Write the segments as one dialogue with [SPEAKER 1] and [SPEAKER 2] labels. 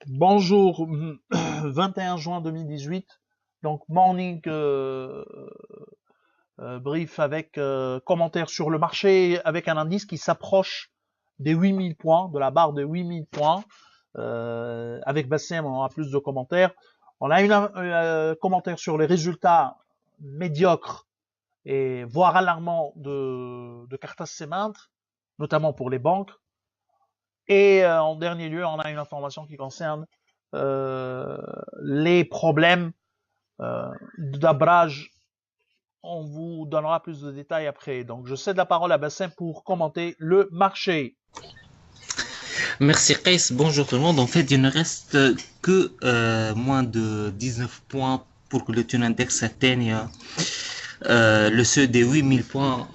[SPEAKER 1] Bonjour, 21 juin 2018. Donc morning brief avec commentaires sur le marché avec un indice qui s'approche des 8000 points, de la barre des 8000 points. Avec Bassem, on aura plus de commentaires. On a un commentaire sur les résultats médiocres et voire alarmants de Cartas Cement, notamment pour les banques. Et en dernier lieu, on a une information qui concerne les problèmes d'abrage. On vous donnera plus de détails après. Donc, je cède la parole à Bassin pour commenter le marché.
[SPEAKER 2] Merci Qays, bonjour tout le monde. En fait, il ne reste que moins de 19 points pour que le tune index atteigne le seuil des 8000 points.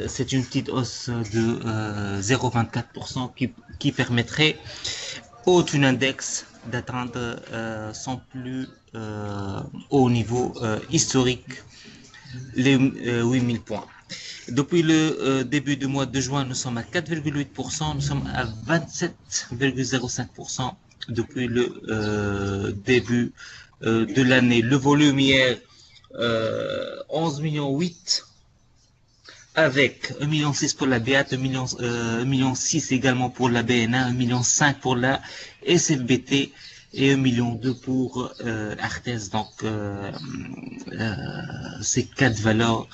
[SPEAKER 2] C'est une petite hausse de 0,24% qui permettrait au tune index d'atteindre son plus haut niveau historique, les 8000 points. Depuis le début du mois de juin, nous sommes à 4,8%, nous sommes à 27,05% depuis le début de l'année. Le volume hier, 11 millions 8 avec 1,6 million pour la BAT, 1,6 million également pour la BNA, 1,5 million pour la SFBT et 1,2 million pour Artes. Donc, ces quatre valeurs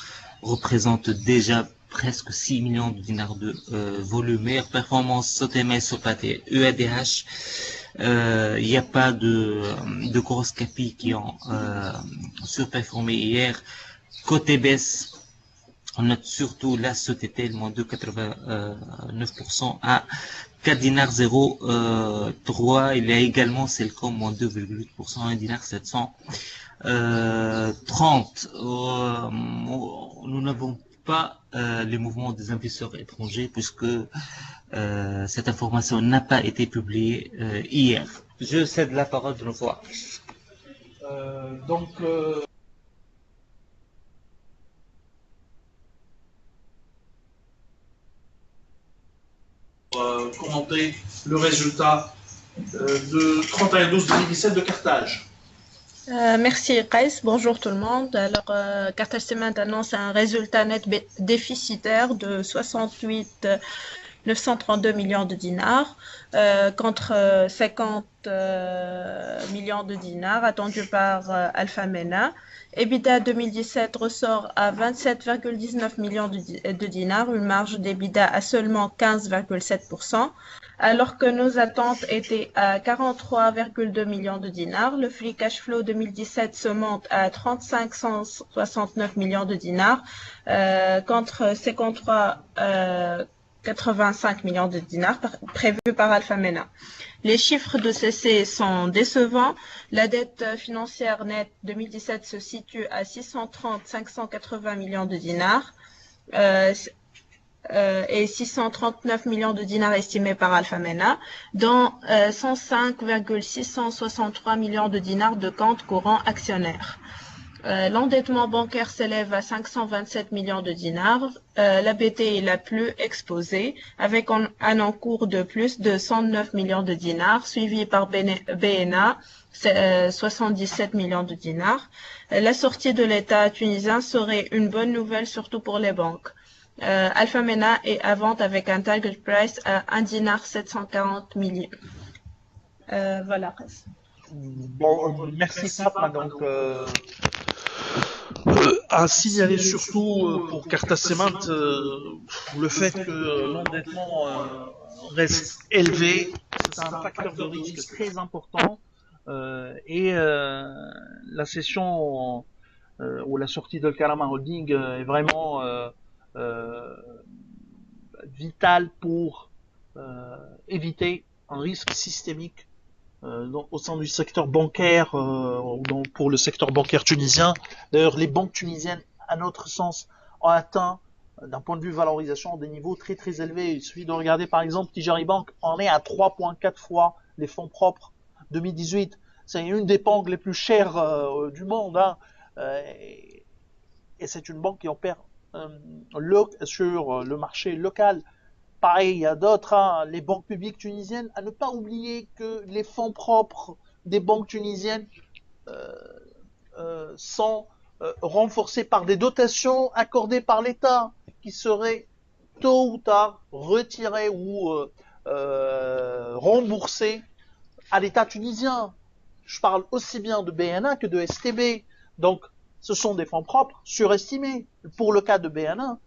[SPEAKER 2] représentent déjà presque 6 millions de dinars de volume. Meilleure performance SOTMS, SOPAT et EADH. Il n'y a pas de grosses capis qui ont surperformé hier. Côté baisse, on note surtout la SOTT, le moins de 89% à 4 dinars 0,3. Il y a également Celcom, moins 2,8%, 1 dinar 730. Nous n'avons pas les mouvements des investisseurs étrangers puisque cette information n'a pas été publiée hier. Je cède la parole de nouveau.
[SPEAKER 1] Donc, commenter le résultat de 31-12-2017 de Carthage.
[SPEAKER 3] Merci Qays, bonjour tout le monde. Alors, Carthage Cement annonce un résultat net déficitaire de 68 932 millions de dinars contre 50 millions de dinars attendus par Alpha Mena. EBITDA 2017 ressort à 27,19 millions de dinars, une marge d'EBITDA à seulement 15,7%. Alors que nos attentes étaient à 43,2 millions de dinars, le free cash flow 2017 se monte à 3569 millions de dinars contre 85 millions de dinars prévus par Alpha Mena. Les chiffres de CC sont décevants. La dette financière nette 2017 se situe à 630-580 millions de dinars. Et 639 millions de dinars estimés par Alpha Mena, dont 105,663 millions de dinars de comptes courants actionnaires. L'endettement bancaire s'élève à 527 millions de dinars. La BT est la plus exposée, avec un encours de plus de 109 millions de dinars, suivi par BNA, 77 millions de dinars. La sortie de l'État tunisien serait une bonne nouvelle, surtout pour les banques. Alpha Mena est à vente avec un target price à 1 dinar 740 millions. Voilà.
[SPEAKER 1] Bon, merci Fatma. Donc, à signaler surtout pour Cartas Cement le fait que l'endettement reste élevé. C'est un facteur de risque très important. Et la session ou la sortie de Karama Holding est vraiment euh, vitale pour éviter un risque systémique au sein du secteur bancaire, pour le secteur bancaire tunisien. D'ailleurs, les banques tunisiennes, à notre sens, ont atteint, d'un point de vue valorisation, des niveaux très très élevés. Il suffit de regarder par exemple Tijari Bank en est à 3,4 fois les fonds propres 2018. C'est une des banques les plus chères du monde, hein. Et c'est une banque qui opère sur le marché local. pareil, il y a d'autres, hein, les banques publiques tunisiennes, à ne pas oublier que les fonds propres des banques tunisiennes sont renforcés par des dotations accordées par l'État, qui seraient tôt ou tard retirées ou remboursées à l'État tunisien. Je parle aussi bien de BNA que de STB. Donc, ce sont des fonds propres surestimés. Pour le cas de BNA,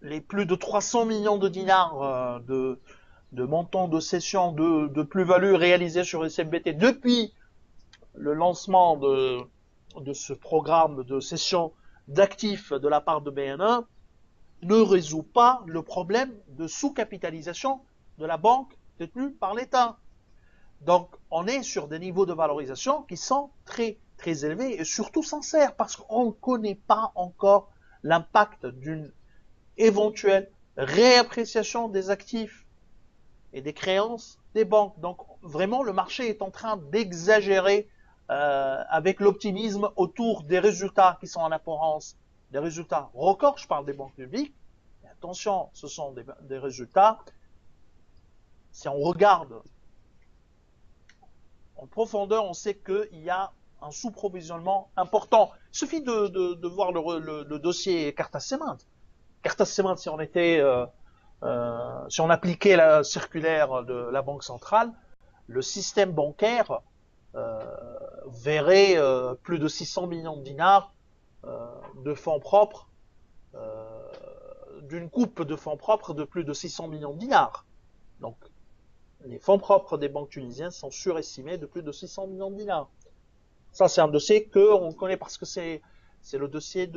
[SPEAKER 1] les plus de 300 millions de dinars de montant de cession de plus-value réalisés sur SMBT depuis le lancement de ce programme de cession d'actifs de la part de BNA ne résout pas le problème de sous-capitalisation de la banque détenue par l'État. Donc, on est sur des niveaux de valorisation qui sont très, très élevés et surtout sincères parce qu'on ne connaît pas encore l'impact d'une éventuelle réappréciation des actifs et des créances des banques. Donc, vraiment, le marché est en train d'exagérer avec l'optimisme autour des résultats qui sont en apparence des résultats records. Je parle des banques publiques. Et attention, ce sont des résultats. Si on regarde en profondeur, on sait qu'il y a un sous-provisionnement important. Il suffit de voir le dossier Carta Cement. Carta Cement, si on appliquait la circulaire de la Banque centrale, le système bancaire verrait plus de 600 millions de dinars de fonds propres, d'une coupe de fonds propres de plus de 600 millions de dinars. Donc, les fonds propres des banques tunisiennes sont surestimés de plus de 600 millions de dinars. Ça, c'est un dossier qu'on connaît parce que c'est le dossier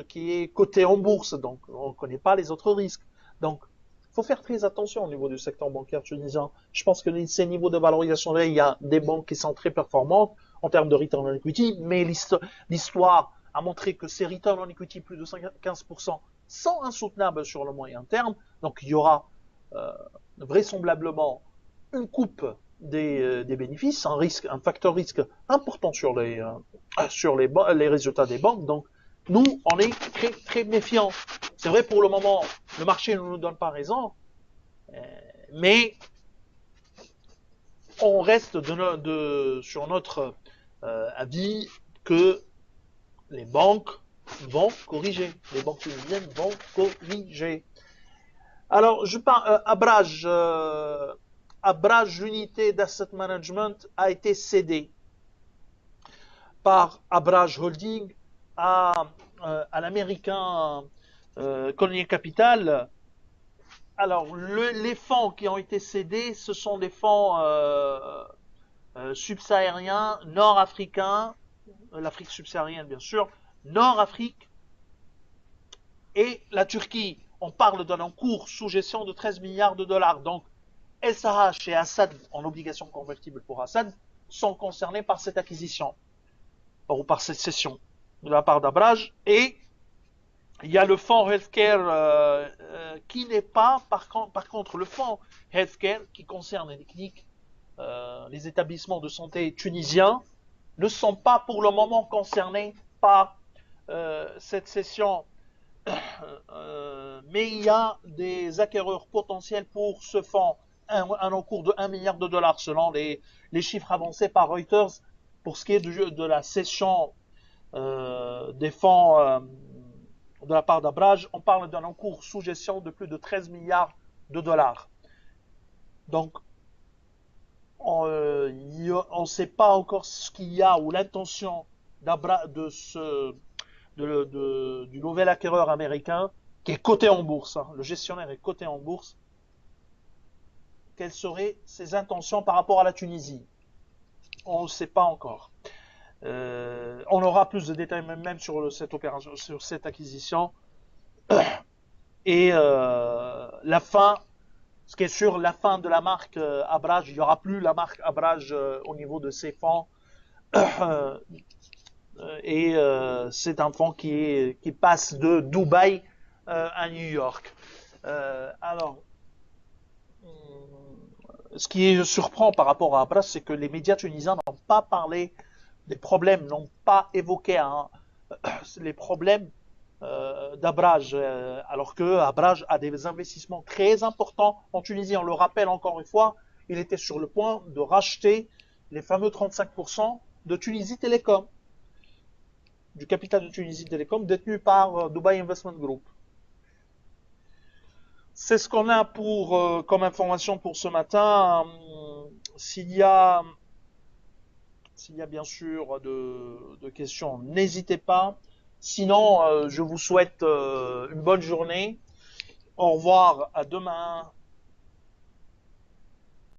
[SPEAKER 1] qui est coté en bourse, donc on ne connaît pas les autres risques. Donc, il faut faire très attention au niveau du secteur bancaire tunisien. Je pense que ces niveaux de valorisation, là, il y a des banques qui sont très performantes en termes de return on equity, mais l'histoire a montré que ces return on equity plus de 15% sont insoutenables sur le moyen terme. Donc, il y aura vraisemblablement une coupe des bénéfices, un facteur risque important sur les résultats des banques. Donc, nous, on est très, très méfiants. C'est vrai, pour le moment, le marché ne nous donne pas raison, mais on reste sur notre avis que les banques vont corriger. Les banques tunisiennes vont corriger. Alors, je parle, Abraj, l'unité d'asset management, a été cédée par Abraj Holding à l'américain Colonial Capital. Alors, les fonds qui ont été cédés, ce sont des fonds subsahariens, nord-africains, l'Afrique subsaharienne bien sûr, Nord-Afrique et la Turquie. On parle d'un encours sous gestion de 13 milliards de dollars. Donc, SAH et Assad, en obligation convertible pour Assad, sont concernés par cette acquisition, ou par cette cession de la part d'Abraj. Et il y a le fonds Healthcare qui n'est pas, par contre, le fonds Healthcare qui concerne les cliniques, les établissements de santé tunisiens, ne sont pas pour le moment concernés par cette cession. Mais il y a des acquéreurs potentiels pour ce fonds, un encours de 1 milliard de dollars selon les chiffres avancés par Reuters pour ce qui est de la cession des fonds de la part d'Abraj. On parle d'un encours sous gestion de plus de 13 milliards de dollars. Donc, on ne sait pas encore ce qu'il y a ou l'intention du nouvel acquéreur américain qui est coté en bourse. Hein. Le gestionnaire est coté en bourse. Quelles seraient ses intentions par rapport à la Tunisie? On ne sait pas encore. On aura plus de détails même sur cette opération, sur cette acquisition. Et la fin, ce qui est sûr, la fin de la marque Abraj, il n'y aura plus la marque Abraj au niveau de ces fonds. Et c'est un fonds qui passe de Dubaï à New York. Alors, ce qui surprend par rapport à Abraj, c'est que les médias tunisiens n'ont pas parlé des problèmes, n'ont pas évoqué les problèmes d'Abraj, alors que Abraj a des investissements très importants en Tunisie. On le rappelle encore une fois, il était sur le point de racheter les fameux 35% de Tunisie Télécom, du capital de Tunisie Télécom détenu par Dubai Investment Group. C'est ce qu'on a pour comme information pour ce matin. S'il y a bien sûr de questions, n'hésitez pas. Sinon, je vous souhaite une bonne journée. Au revoir, à demain.